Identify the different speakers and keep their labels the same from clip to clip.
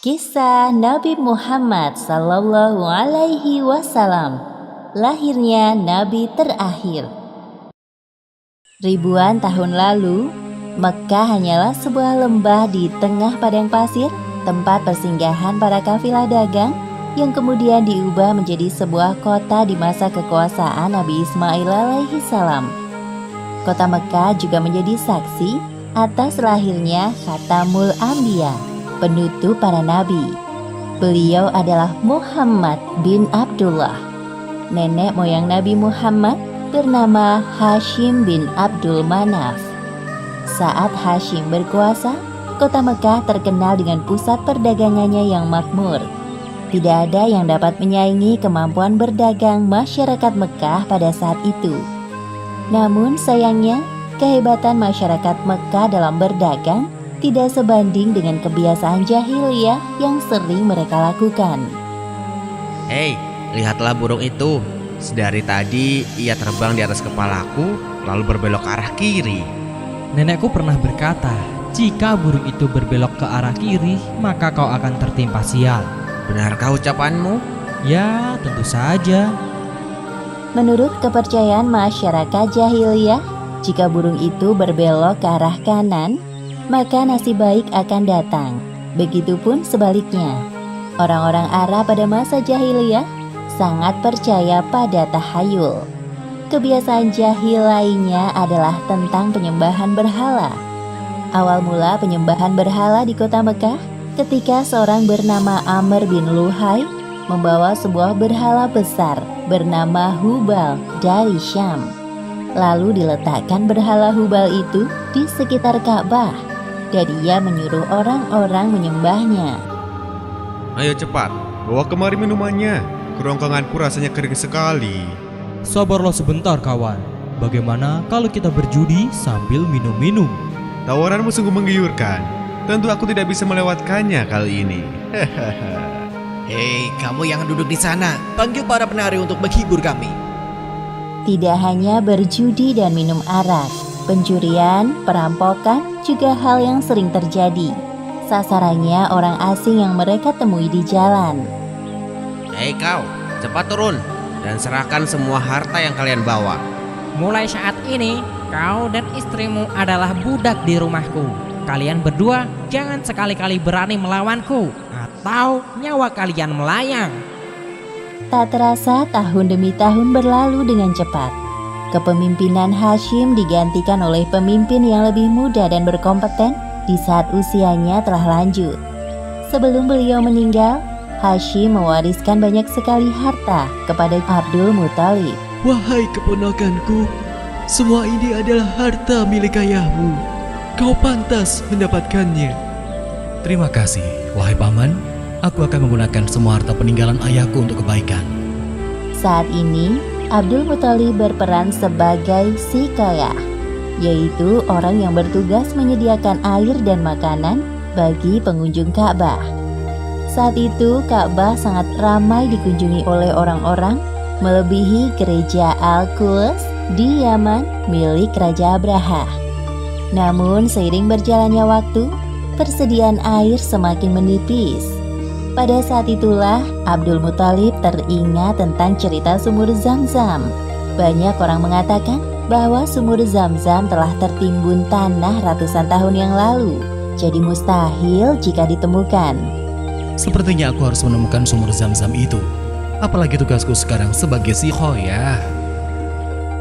Speaker 1: Kisah Nabi Muhammad Sallallahu Alaihi Wasallam, lahirnya Nabi terakhir. Ribuan tahun lalu, Mekkah hanyalah sebuah lembah di tengah padang pasir, tempat persinggahan para kafilah dagang yang kemudian diubah menjadi sebuah kota di masa kekuasaan Nabi Ismail alaihi salam. Kota Mekkah juga menjadi saksi atas lahirnya Khatamul Anbiya, penutup para nabi. Beliau adalah Muhammad bin Abdullah. Nenek moyang Nabi Muhammad bernama Hashim bin Abdul Manaf. Saat Hashim berkuasa, kota Mekkah terkenal dengan pusat perdagangannya yang makmur. Tidak ada yang dapat menyaingi kemampuan berdagang masyarakat Mekkah pada saat itu. Namun sayangnya, kehebatan masyarakat Mekkah dalam berdagang tidak sebanding dengan kebiasaan jahiliyah yang sering mereka lakukan.
Speaker 2: Hei, lihatlah burung itu. Sedari tadi ia terbang di atas kepalaku, lalu berbelok ke arah kiri.
Speaker 3: Nenekku pernah berkata, jika burung itu berbelok ke arah kiri, maka kau akan tertimpa sial.
Speaker 2: Benarkah ucapanmu?
Speaker 3: Ya, tentu saja.
Speaker 1: Menurut kepercayaan masyarakat jahiliyah, jika burung itu berbelok ke arah kanan, maka nasib baik akan datang. Begitupun sebaliknya. Orang-orang Arab pada masa jahiliyah sangat percaya pada tahayul. Kebiasaan jahil lainnya adalah tentang penyembahan berhala. Awal mula penyembahan berhala di kota Mekkah ketika seorang bernama Amr bin Luhai membawa sebuah berhala besar bernama Hubal dari Syam. Lalu diletakkan berhala Hubal itu di sekitar Ka'bah dan ia menyuruh orang-orang menyembahnya.
Speaker 4: Ayo cepat, bawa kemari minumannya. Kerongkonganku rasanya kering sekali.
Speaker 3: Sabarlah sebentar kawan. Bagaimana kalau kita berjudi sambil minum-minum?
Speaker 4: Tawaranmu sungguh menggiurkan. Tentu aku tidak bisa melewatkannya kali ini.
Speaker 5: Hei, kamu yang duduk di sana, panggil para penari untuk menghibur kami.
Speaker 1: Tidak hanya berjudi dan minum arak, pencurian, perampokan juga hal yang sering terjadi. Sasarannya orang asing yang mereka temui di jalan.
Speaker 2: Hei kau, cepat turun dan serahkan semua harta yang kalian bawa.
Speaker 6: Mulai saat ini, kau dan istrimu adalah budak di rumahku. Kalian berdua jangan sekali-kali berani melawanku, atau nyawa kalian melayang.
Speaker 1: Tak terasa tahun demi tahun berlalu dengan cepat. Kepemimpinan Hashim digantikan oleh pemimpin yang lebih muda dan berkompeten di saat usianya telah lanjut. Sebelum beliau meninggal, Hashim mewariskan banyak sekali harta kepada Abdul Muthalib.
Speaker 7: Wahai keponakanku, semua ini adalah harta milik ayahmu. Kau pantas mendapatkannya.
Speaker 8: Terima kasih, wahai paman. Aku akan menggunakan semua harta peninggalan ayahku untuk kebaikan.
Speaker 1: Saat ini, Abdul Muthalib berperan sebagai sikayah, yaitu orang yang bertugas menyediakan air dan makanan bagi pengunjung Ka'bah. Saat itu, Ka'bah sangat ramai dikunjungi oleh orang-orang, melebihi gereja Al-Quds di Yaman milik Raja Abraha. Namun, seiring berjalannya waktu, persediaan air semakin menipis. Pada saat itulah, Abdul Muthalib teringat tentang cerita sumur Zam-Zam. Banyak orang mengatakan bahwa sumur Zam-Zam telah tertimbun tanah ratusan tahun yang lalu, jadi mustahil jika ditemukan.
Speaker 8: Sepertinya aku harus menemukan sumur Zam-Zam itu. Apalagi tugasku sekarang sebagai sikhoyah.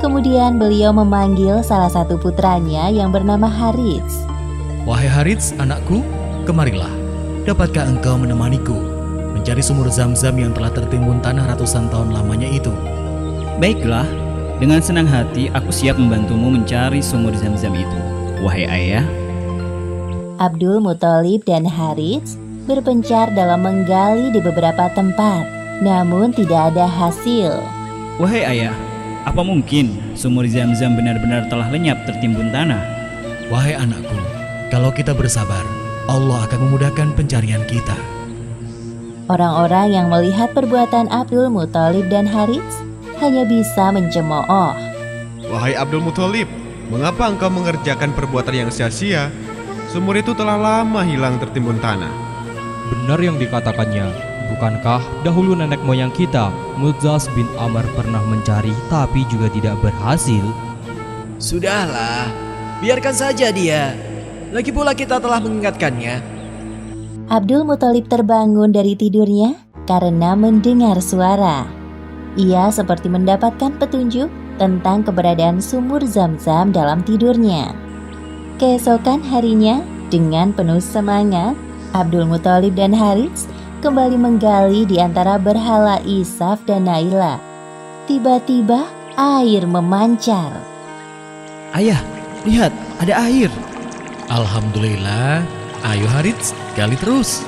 Speaker 1: Kemudian beliau memanggil salah satu putranya yang bernama Harits.
Speaker 8: Wahai Harits, anakku, kemarilah. Dapatkah engkau menemaniku mencari sumur Zam-Zam yang telah tertimbun tanah ratusan tahun lamanya itu?
Speaker 9: Baiklah, dengan senang hati aku siap membantumu mencari sumur Zam-Zam itu, wahai ayah.
Speaker 1: Abdul Muthalib dan Harits berpencar dalam menggali di beberapa tempat, namun tidak ada hasil.
Speaker 9: Wahai ayah, apa mungkin sumur Zam-Zam benar-benar telah lenyap tertimbun tanah?
Speaker 8: Wahai anakku, kalau kita bersabar, Allah akan memudahkan pencarian kita.
Speaker 1: Orang-orang yang melihat perbuatan Abdul Muthalib dan Harits hanya bisa mencemooh.
Speaker 4: Wahai Abdul Muthalib, mengapa engkau mengerjakan perbuatan yang sia-sia? Sumur itu telah lama hilang tertimbun tanah.
Speaker 3: Benar yang dikatakannya. Bukankah dahulu nenek moyang kita, Mudzaz bin Amr, pernah mencari tapi juga tidak berhasil?
Speaker 5: Sudahlah, biarkan saja dia. Lagi pula kita telah mengingatkannya.
Speaker 1: Abdul Muthalib terbangun dari tidurnya karena mendengar suara. Ia seperti mendapatkan petunjuk tentang keberadaan sumur Zam-Zam dalam tidurnya. Keesokan harinya, dengan penuh semangat, Abdul Muthalib dan Harits kembali menggali di antara berhala Isaf dan Naila. Tiba-tiba air memancar.
Speaker 5: Ayah, lihat, ada air.
Speaker 8: Alhamdulillah. Ayo Harits, gali terus.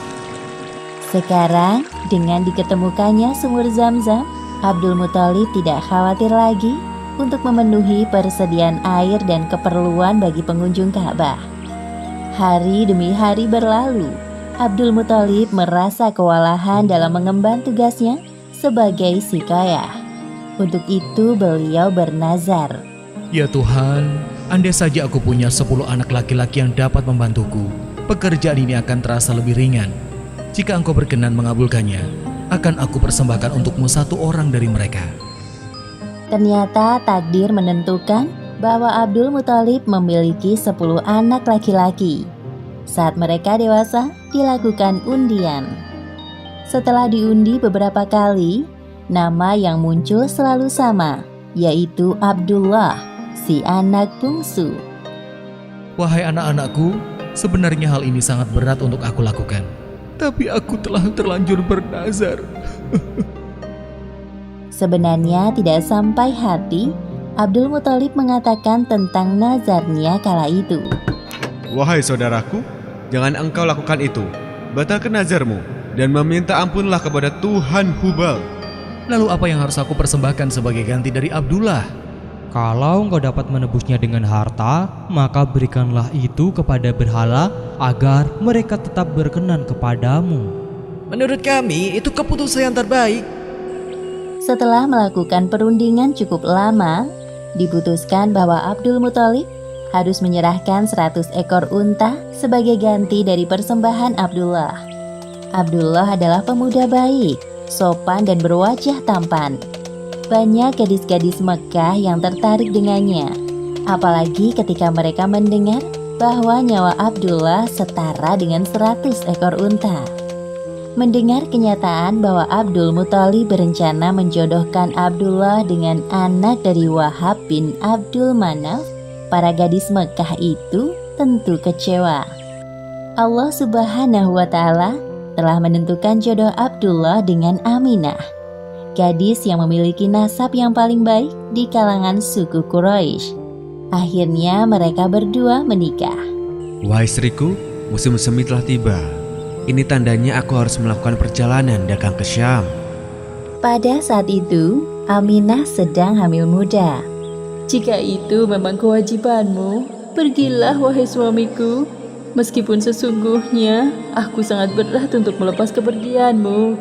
Speaker 1: Sekarang, dengan diketemukannya sumur Zam-Zam, Abdul Muthalib tidak khawatir lagi untuk memenuhi persediaan air dan keperluan bagi pengunjung Ka'bah. Hari demi hari berlalu, Abdul Muthalib merasa kewalahan dalam mengemban tugasnya sebagai sikayah. Untuk itu beliau bernazar.
Speaker 8: Ya Tuhan, andai saja aku punya 10 anak laki-laki yang dapat membantuku, pekerjaan ini akan terasa lebih ringan. Jika Engkau berkenan mengabulkannya, akan aku persembahkan untukmu 1 orang dari mereka.
Speaker 1: Ternyata takdir menentukan bahwa Abdul Muthalib memiliki 10 anak laki-laki. Saat mereka dewasa, dilakukan undian. Setelah diundi beberapa kali, nama yang muncul selalu sama, yaitu Abdullah, si anak bungsu.
Speaker 8: Wahai anak-anakku, sebenarnya hal ini sangat berat untuk aku lakukan. Tapi aku telah terlanjur bernazar.
Speaker 1: Sebenarnya tidak sampai hati, Abdul Muthalib mengatakan tentang nazarnya kala itu.
Speaker 4: Wahai saudaraku, jangan engkau lakukan itu. Batalkan nazarmu dan meminta ampunlah kepada Tuhan Hubal.
Speaker 8: Lalu apa yang harus aku persembahkan sebagai ganti dari Abdullah?
Speaker 3: Kalau engkau dapat menebusnya dengan harta, maka berikanlah itu kepada berhala agar mereka tetap berkenan kepadamu.
Speaker 5: Menurut kami, itu keputusan yang terbaik.
Speaker 1: Setelah melakukan perundingan cukup lama, diputuskan bahwa Abdul Muthalib harus menyerahkan 100 ekor unta sebagai ganti dari persembahan Abdullah. Abdullah adalah pemuda baik, sopan dan berwajah tampan. Banyak gadis-gadis Mekah yang tertarik dengannya, apalagi ketika mereka mendengar bahwa nyawa Abdullah setara dengan 100 ekor unta. Mendengar kenyataan bahwa Abdul Muthalib berencana menjodohkan Abdullah dengan anak dari Wahab bin Abdul Manaf, para gadis Mekah itu tentu kecewa. Allah Subhanahu wa Ta'ala telah menentukan jodoh Abdullah dengan Aminah, gadis yang memiliki nasab yang paling baik di kalangan suku Quraisy. Akhirnya mereka berdua menikah.
Speaker 4: Wahai istriku, musim semi telah tiba. Ini tandanya aku harus melakukan perjalanan dagang ke Syam.
Speaker 1: Pada saat itu, Aminah sedang hamil muda.
Speaker 10: Jika itu memang kewajibanmu, pergilah wahai suamiku. Meskipun sesungguhnya aku sangat berat untuk melepas kepergianmu.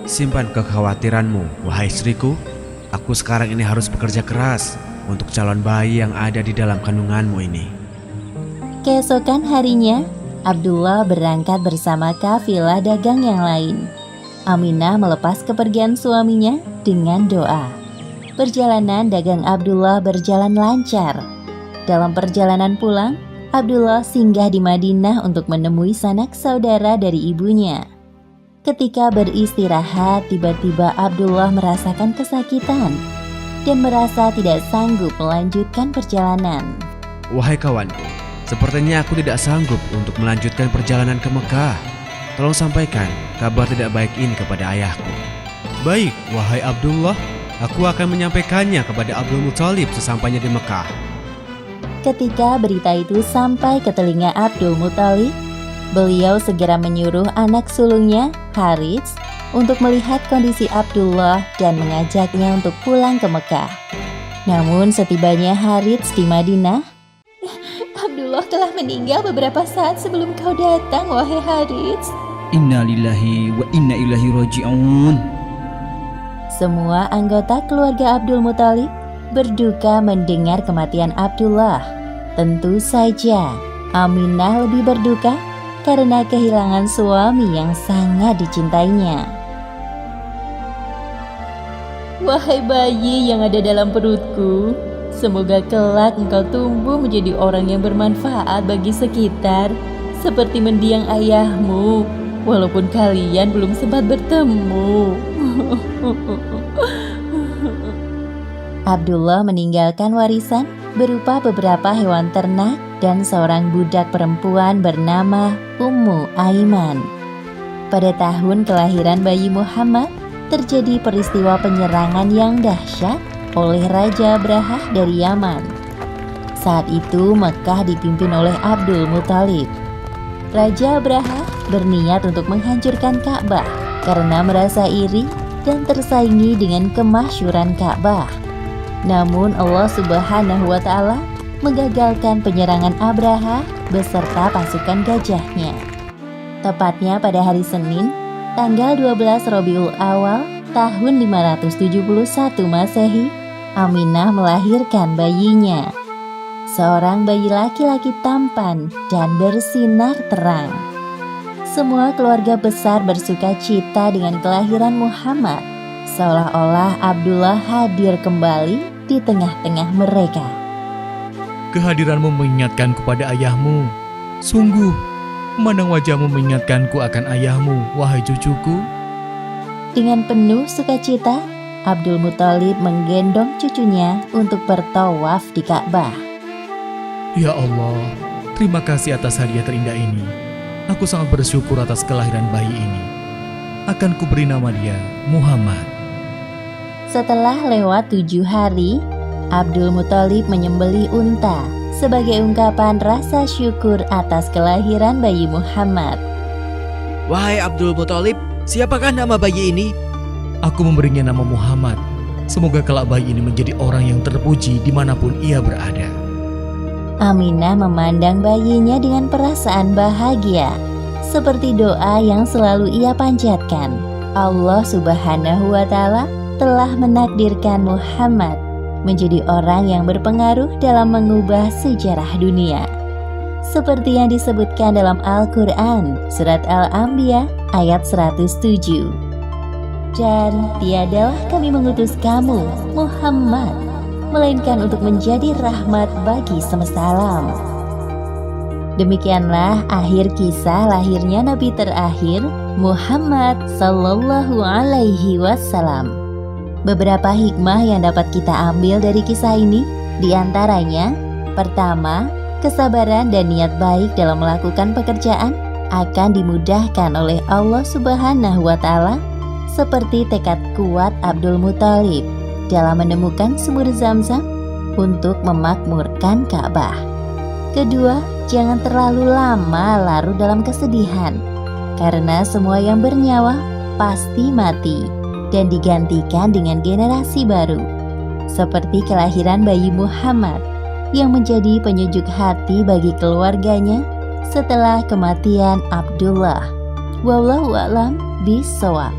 Speaker 4: Simpan kekhawatiranmu, wahai istriku. Aku sekarang ini harus bekerja keras untuk calon bayi yang ada di dalam kandunganmu ini.
Speaker 1: Keesokan harinya, Abdullah berangkat bersama kafilah dagang yang lain. Aminah melepas kepergian suaminya dengan doa. Perjalanan dagang Abdullah berjalan lancar. Dalam perjalanan pulang, Abdullah singgah di Madinah untuk menemui sanak saudara dari ibunya. Ketika beristirahat, tiba-tiba Abdullah merasakan kesakitan dan merasa tidak sanggup melanjutkan perjalanan.
Speaker 4: Wahai kawanku, sepertinya aku tidak sanggup untuk melanjutkan perjalanan ke Mekah. Tolong sampaikan kabar tidak baik ini kepada ayahku. Baik, wahai Abdullah, aku akan menyampaikannya kepada Abdul Muthalib sesampainya di Mekah.
Speaker 1: Ketika berita itu sampai ke telinga Abdul Muthalib, beliau segera menyuruh anak sulungnya, Harits, untuk melihat kondisi Abdullah dan mengajaknya untuk pulang ke Mekah. Namun setibanya Harits di Madinah, Abdullah telah meninggal beberapa saat sebelum kau datang, wahai Harits.
Speaker 9: Inna lillahi wa inna ilaihi roji'un.
Speaker 1: Semua anggota keluarga Abdul Muthalib berduka mendengar kematian Abdullah. Tentu saja Aminah lebih berduka karena kehilangan suami yang sangat dicintainya.
Speaker 10: Wahai bayi yang ada dalam perutku, semoga kelak engkau tumbuh menjadi orang yang bermanfaat bagi sekitar, seperti mendiang ayahmu, walaupun kalian belum sempat bertemu.
Speaker 1: Abdullah meninggalkan warisan berupa beberapa hewan ternak dan seorang budak perempuan bernama Ummu Aiman. Pada tahun kelahiran bayi Muhammad, terjadi peristiwa penyerangan yang dahsyat oleh Raja Abrahah dari Yaman. Saat itu Mekah dipimpin oleh Abdul Muthalib. Raja Abrahah berniat untuk menghancurkan Ka'bah karena merasa iri dan tersaingi dengan kemasyhuran Ka'bah. Namun Allah Subhanahu wa Ta'ala menggagalkan penyerangan Abrahah beserta pasukan gajahnya. Tepatnya pada hari Senin, tanggal 12 Rabiul Awal tahun 571 Masehi, Aminah melahirkan bayinya. Seorang bayi laki-laki tampan dan bersinar terang. Semua keluarga besar bersuka cita dengan kelahiran Muhammad, seolah-olah Abdullah hadir kembali di tengah-tengah mereka.
Speaker 8: Kehadiranmu mengingatkanku pada ayahmu. Sungguh, memandang wajahmu mengingatkanku akan ayahmu, wahai cucuku.
Speaker 1: Dengan penuh sukacita, Abdul Muthalib menggendong cucunya untuk bertawaf di Ka'bah.
Speaker 8: Ya Allah, terima kasih atas hadiah terindah ini. Aku sangat bersyukur atas kelahiran bayi ini. Akan kuberi nama dia Muhammad.
Speaker 1: Setelah lewat 7 hari, Abdul Muthalib menyembelih unta sebagai ungkapan rasa syukur atas kelahiran bayi Muhammad.
Speaker 5: Wahai Abdul Muthalib, siapakah nama bayi ini?
Speaker 8: Aku memberinya nama Muhammad. Semoga kelak bayi ini menjadi orang yang terpuji dimanapun ia berada.
Speaker 1: Aminah memandang bayinya dengan perasaan bahagia, seperti doa yang selalu ia panjatkan. Allah Subhanahu wa Ta'ala telah menakdirkan Muhammad menjadi orang yang berpengaruh dalam mengubah sejarah dunia. Seperti yang disebutkan dalam Al-Quran, Surat Al-Anbiya ayat 107. Dan tiadalah kami mengutus kamu, Muhammad, melainkan untuk menjadi rahmat bagi semesta alam. Demikianlah akhir kisah lahirnya Nabi terakhir, Muhammad Sallallahu Alaihi Wasallam. Beberapa hikmah yang dapat kita ambil dari kisah ini, diantaranya, pertama, kesabaran dan niat baik dalam melakukan pekerjaan akan dimudahkan oleh Allah Subhanahu wa Ta'ala, seperti tekad kuat Abdul Muthalib dalam menemukan sumur Zam-Zam untuk memakmurkan Ka'bah. Kedua, jangan terlalu lama larut dalam kesedihan, karena semua yang bernyawa pasti mati dan digantikan dengan generasi baru, seperti kelahiran bayi Muhammad yang menjadi penyejuk hati bagi keluarganya setelah kematian Abdullah. Wallahu a'lam bishawab.